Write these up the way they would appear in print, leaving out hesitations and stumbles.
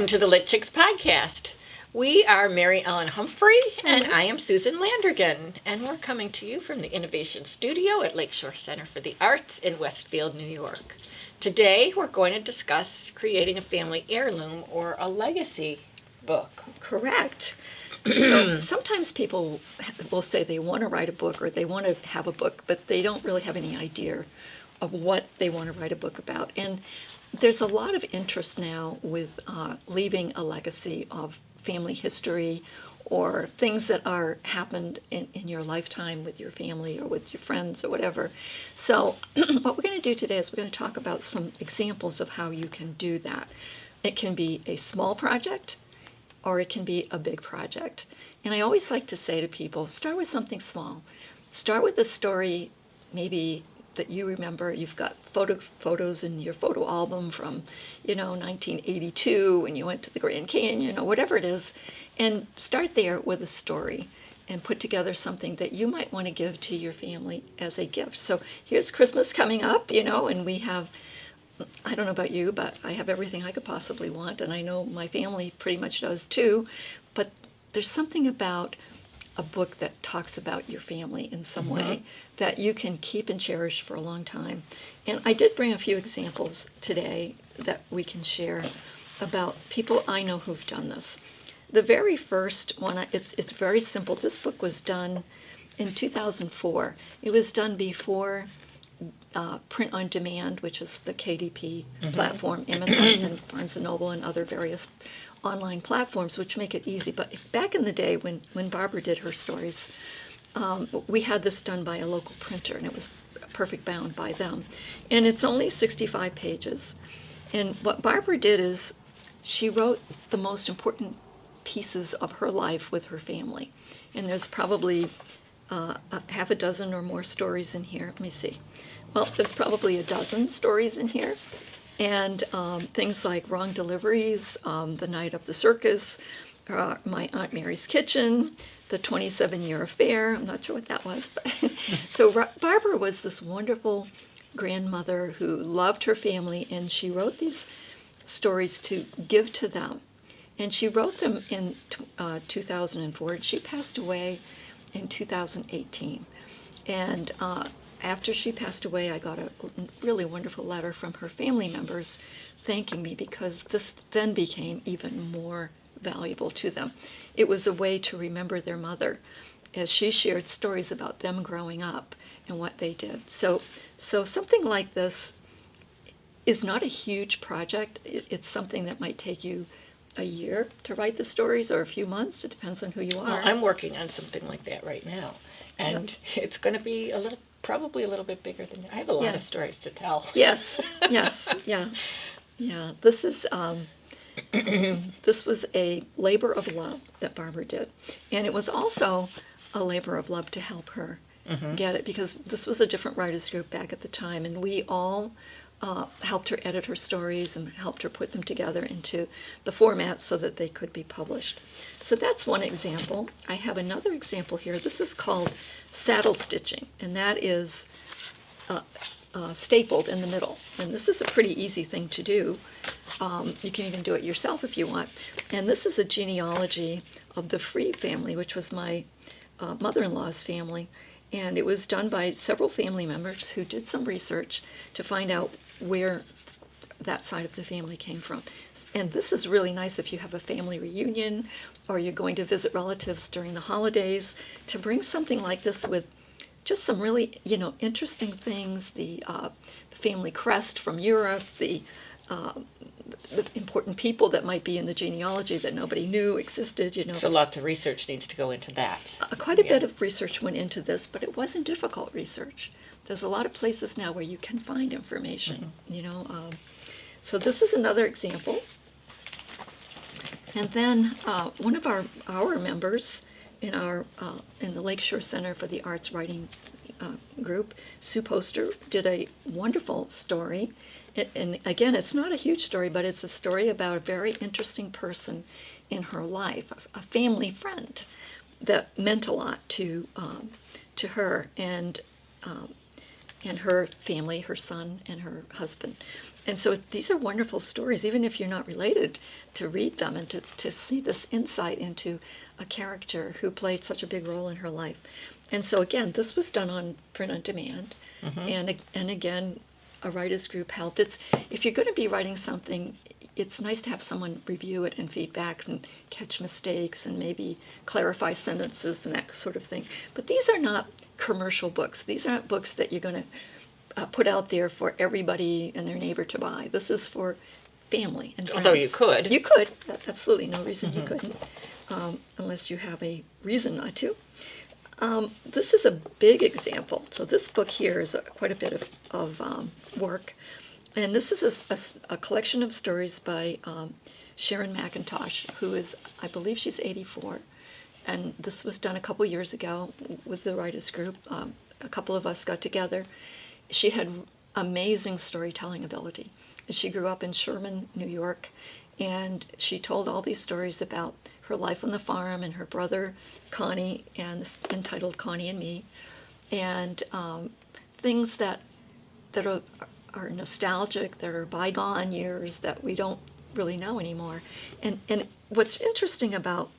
Welcome to the LitChix podcast. We are Mary Ellen Humphrey, and I am Susan Landrigan, and we're coming to you from the Innovation Studio at Lakeshore Center for the Arts in Westfield, New York. Today, we're going to discuss creating a family heirloom or a legacy book. Correct. So sometimes people will say they want to write a book or they want to have a book, but they don't really have any idea of what they want to write a book about. And there's a lot of interest now with leaving a legacy of family history or things that are happened in your lifetime with your family or with your friends or whatever. So what we're going to do today is we're going to talk about some examples of how you can do that. It can be a small project or it can be a big project. And I always like to say to people, start with something small. Start with a story maybe that you remember. You've got photos in your photo album from, 1982 when you went to the Grand Canyon or whatever it is, and start there with a story and put together something that you might want to give to your family as a gift. So here's Christmas coming up, and we have, I don't know about you, but I have everything I could possibly want, and I know my family pretty much does too, but there's something about a book that talks about your family in some way that you can keep and cherish for a long time. And I did bring a few examples today that we can share about people I know who've done this. The very first one, it's very simple. This book was done in 2004. It was done before print on demand, which is the KDP platform, Amazon and Barnes & Noble and other various online platforms, which make it easy. But back in the day when Barbara did her stories, we had this done by a local printer, and it was perfect bound by them. And it's only 65 pages. And what Barbara did is she wrote the most important pieces of her life with her family. And there's probably half a dozen or more stories in here. Let me see. Well, there's probably a dozen stories in here. And things like wrong deliveries, the night of the circus, my Aunt Mary's kitchen, the 27-year affair. I'm not sure what that was. But so Barbara was this wonderful grandmother who loved her family, and she wrote these stories to give to them. And she wrote them in 2004, and she passed away in 2018. And after she passed away, I got a really wonderful letter from her family members thanking me, because this then became even more valuable to them. It was a way to remember their mother as she shared stories about them growing up and what they did. So something like this is not a huge project. It's something that might take you a year to write the stories or a few months. It depends on who you are. Well, I'm working on something like that right now, and it's going to be probably a little bit bigger than that. I have a lot of stories to tell. Yes, yeah. This is this was a labor of love that Barbara did, and it was also a labor of love to help her get it, because this was a different writers group back at the time, and we all helped her edit her stories and helped her put them together into the format so that they could be published. So that's one example. I have another example here. This is called saddle stitching, and that is stapled in the middle. And this is a pretty easy thing to do. You can even do it yourself if you want. And this is a genealogy of the Free family, which was my mother-in-law's family. And it was done by several family members who did some research to find out where that side of the family came from. And this is really nice if you have a family reunion or you're going to visit relatives during the holidays, to bring something like this with just some really, interesting things, the family crest from Europe, the important people that might be in the genealogy that nobody knew existed, So lots of research needs to go into that. Quite a bit of research went into this, but it wasn't difficult research. There's a lot of places now where you can find information, So this is another example. And then one of our members in the Lakeshore Center for the Arts Writing group, Sue Poster, did a wonderful story. And again, it's not a huge story, but it's a story about a very interesting person in her life, a family friend that meant a lot to her. And her family, her son and her husband. And so these are wonderful stories, even if you're not related, to read them and to see this insight into a character who played such a big role in her life. And so again, this was done on print on demand. And again, a writers group helped. If you're going to be writing something, it's nice to have someone review it and feedback and catch mistakes and maybe clarify sentences and that sort of thing. But these are not commercial books. These aren't books that you're going to put out there for everybody and their neighbor to buy. This is for family and friends. Although you could. You could. Absolutely no reason you couldn't, unless you have a reason not to. This is a big example. So this book here is quite a bit of work. And this is a collection of stories by Sharon McIntosh, who is, I believe she's 84. And this was done a couple years ago with the writers group. A couple of us got together. She had amazing storytelling ability. She grew up in Sherman, New York, and she told all these stories about her life on the farm and her brother Connie, and it's entitled Connie and Me, and things that are nostalgic, that are bygone years that we don't really know anymore. And what's interesting about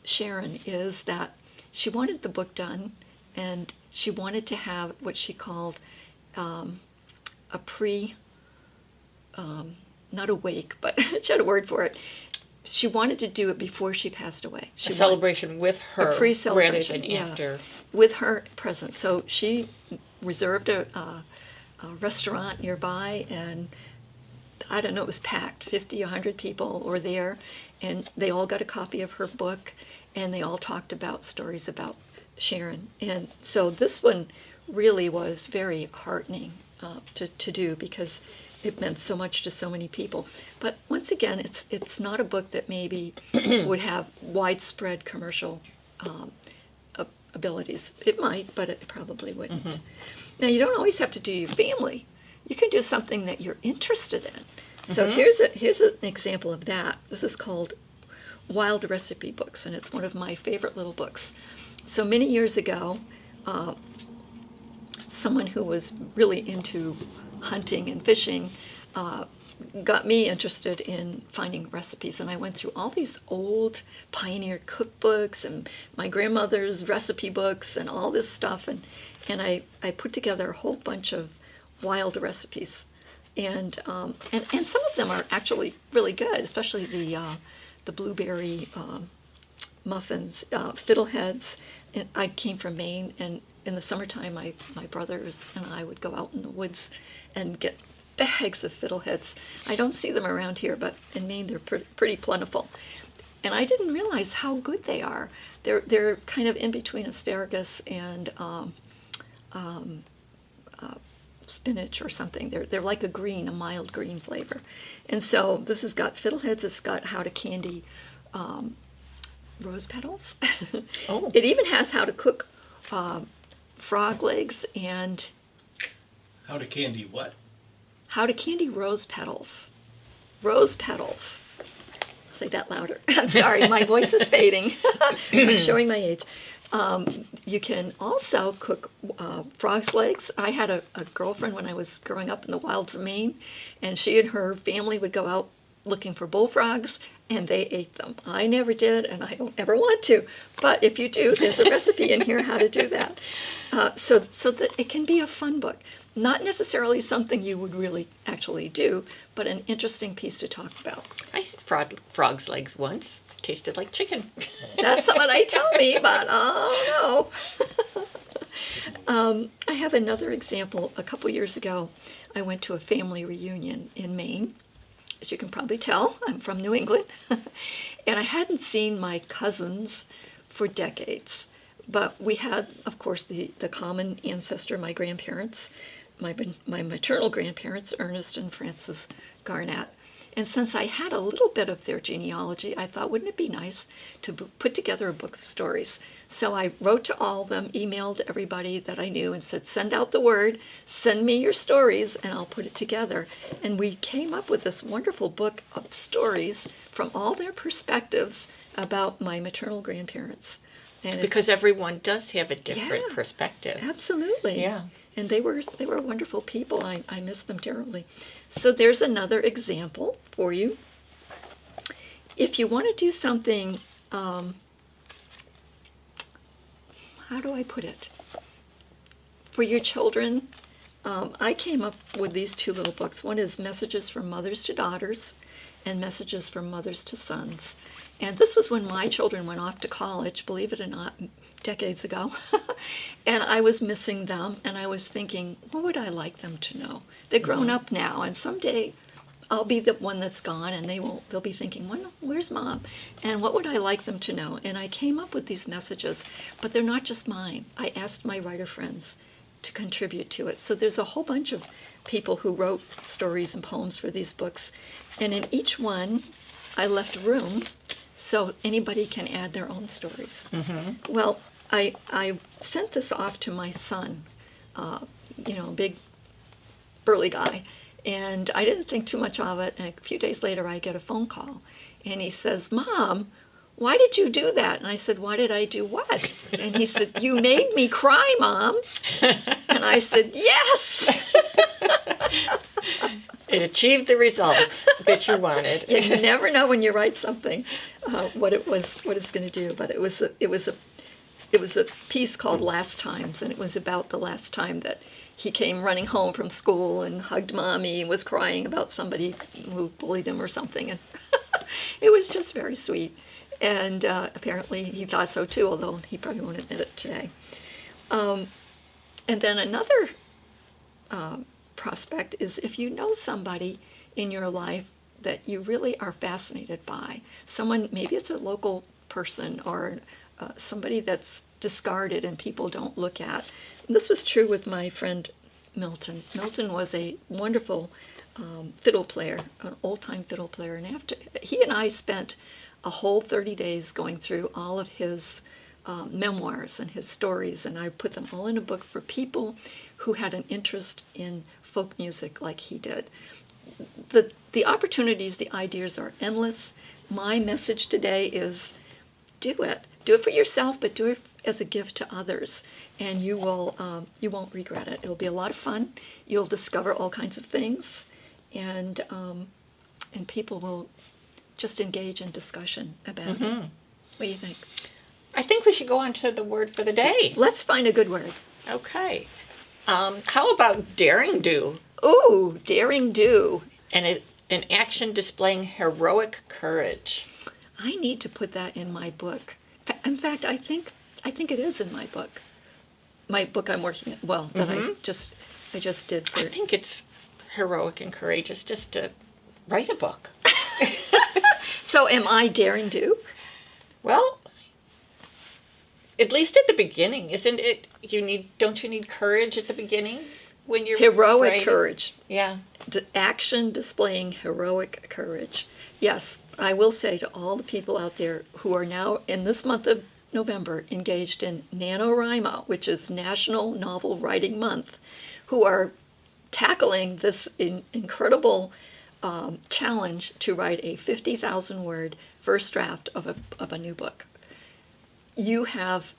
Sharon is that she wanted the book done, and she wanted to have what she called a not awake, but she had a word for it. She wanted to do it before she passed away. A celebration with her, a pre-celebration, rather than after. With her present. So she reserved a restaurant nearby, and I don't know, it was packed. 50, 100 people were there, and they all got a copy of her book, and they all talked about stories about Sharon. And so this one really was very heartening to do, because it meant so much to so many people. But once again, it's not a book that maybe would have widespread commercial abilities. It might, but it probably wouldn't. Now, you don't always have to do your family. You can do something that you're interested in. So here's an example of that. This is called Wild Recipe Books, and it's one of my favorite little books. So many years ago, someone who was really into hunting and fishing got me interested in finding recipes, and I went through all these old pioneer cookbooks and my grandmother's recipe books and all this stuff, and I put together a whole bunch of wild recipes, and some of them are actually really good, especially the blueberry muffins, fiddleheads. And I came from Maine, and in the summertime, my brothers and I would go out in the woods and get bags of fiddleheads. I don't see them around here, but in Maine they're pretty plentiful. And I didn't realize how good they are. They're kind of in between asparagus and spinach or something. They're like a mild green flavor. And so this has got fiddleheads. It's got how to candy rose petals. Oh. It even has how to cook frog legs and... How to candy what? How to candy rose petals. Rose petals. Say that louder. I'm sorry, my voice is fading. I'm showing my age. You can also cook frog's legs. I had a girlfriend when I was growing up in the wilds of Maine, and she and her family would go out looking for bullfrogs, and they ate them. I never did, and I don't ever want to. But if you do, there's a recipe in here how to do that. So that it can be a fun book. Not necessarily something you would really actually do, but an interesting piece to talk about. I had frog's legs once. Tasted like chicken. That's what they tell me, but oh no. I have another example. A couple years ago, I went to a family reunion in Maine. As you can probably tell, I'm from New England. And I hadn't seen my cousins for decades. But we had, of course, the common ancestor, my grandparents, my maternal grandparents, Ernest and Frances Garnett. And since I had a little bit of their genealogy, I thought, wouldn't it be nice to put together a book of stories? So I wrote to all of them, emailed everybody that I knew, and said, send out the word, send me your stories, and I'll put it together. And we came up with this wonderful book of stories from all their perspectives about my maternal grandparents. And Because everyone does have a different Yeah. perspective. absolutely. Yeah. And they were wonderful people. I miss them terribly. So there's another example for you. If you want to do something, how do I put it? For your children, I came up with these two little books. One is Messages from Mothers to Daughters and Messages from Mothers to Sons. And this was when my children went off to college, believe it or not, decades ago. And I was missing them, and I was thinking, what would I like them to know? They're grown up now, and someday I'll be the one that's gone, and they'll be thinking, well, where's Mom? And what would I like them to know? And I came up with these messages, but they're not just mine. I asked my writer friends to contribute to it. So there's a whole bunch of people who wrote stories and poems for these books. And in each one, I left room so anybody can add their own stories. Mm-hmm. Well, I sent this off to my son, a big burly guy, and I didn't think too much of it. And a few days later, I get a phone call, and he says, Mom, why did you do that? And I said, why did I do what? And he said, you made me cry, Mom. And I said, yes. It achieved the result that you wanted. You never know when you write something what it's going to do. But it was a piece called Last Times, and it was about the last time that he came running home from school and hugged Mommy and was crying about somebody who bullied him or something. And it was just very sweet. And apparently he thought so too, although he probably won't admit it today. And then another prospect is if you know somebody in your life that you really are fascinated by, someone, maybe it's a local person or somebody that's discarded and people don't look at. And this was true with my friend Milton. Milton was a wonderful fiddle player, an old-time fiddle player, and after he and I spent a whole 30 days going through all of his memoirs and his stories, and I put them all in a book for people who had an interest in folk music like he did. The opportunities, the ideas are endless. My message today is do it. Do it for yourself, but do it as a gift to others, and you won't regret it. It'll be a lot of fun. You'll discover all kinds of things, and people will just engage in discussion about it. What do you think? I think we should go on to the word for the day. Let's find a good word. Okay. How about daring do? Ooh, daring do. And an action displaying heroic courage. I need to put that in my book. In fact, I think it is in my book. My book I'm working at. Well, that I just did. I think it's heroic and courageous just to write a book. So, am I daring do? Well, at least at the beginning, isn't it? Don't you need courage at the beginning when you're Heroic writing? courage. Yeah. Action displaying heroic courage. Yes, I will say to all the people out there who are now in this month of November engaged in NaNoWriMo, which is National Novel Writing Month, who are tackling this incredible challenge to write a 50,000 word first draft of a new book. You have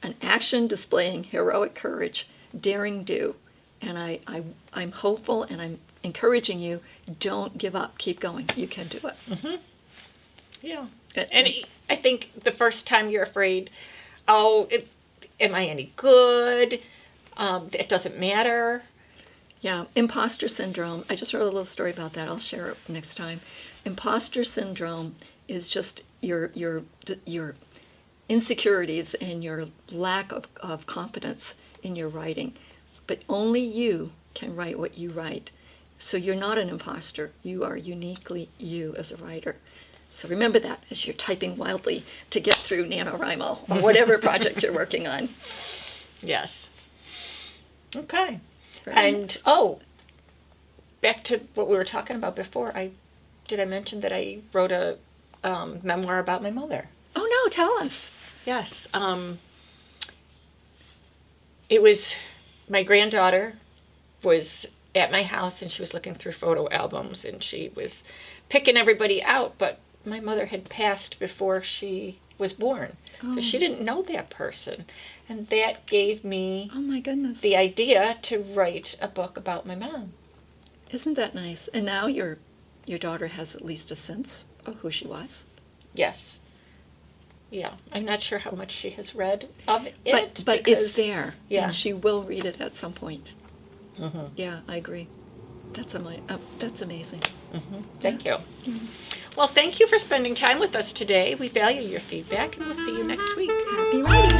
an action displaying heroic courage, daring do, and I'm hopeful and I'm encouraging you, don't give up, keep going, you can do it. Mm-hmm. Yeah. And I think the first time you're afraid, am I any good? It doesn't matter. Yeah, imposter syndrome. I just wrote a little story about that. I'll share it next time. Imposter syndrome is just your insecurities and your lack of confidence in your writing. But only you can write what you write. So you're not an imposter. You are uniquely you as a writer. So remember that as you're typing wildly to get through NaNoWriMo or whatever project you're working on. Yes. Okay. Right. And, back to what we were talking about before, did I mention that I wrote a memoir about my mother? Oh, no, tell us. Yes. It was, my granddaughter was at my house and she was looking through photo albums and she was picking everybody out, but my mother had passed before she was born. So she didn't know that person. And that gave me Oh my goodness. the idea to write a book about my mom. Isn't that nice? And now your daughter has at least a sense of who she was. Yes. Yeah. I'm not sure how much she has read of it. But because- it's there. Yeah. And she will read it at some point. Mm-hmm. Yeah, I agree. That's amazing. Mm-hmm. Thank you. Well, thank you for spending time with us today. We value your feedback, and we'll see you next week. Happy writing.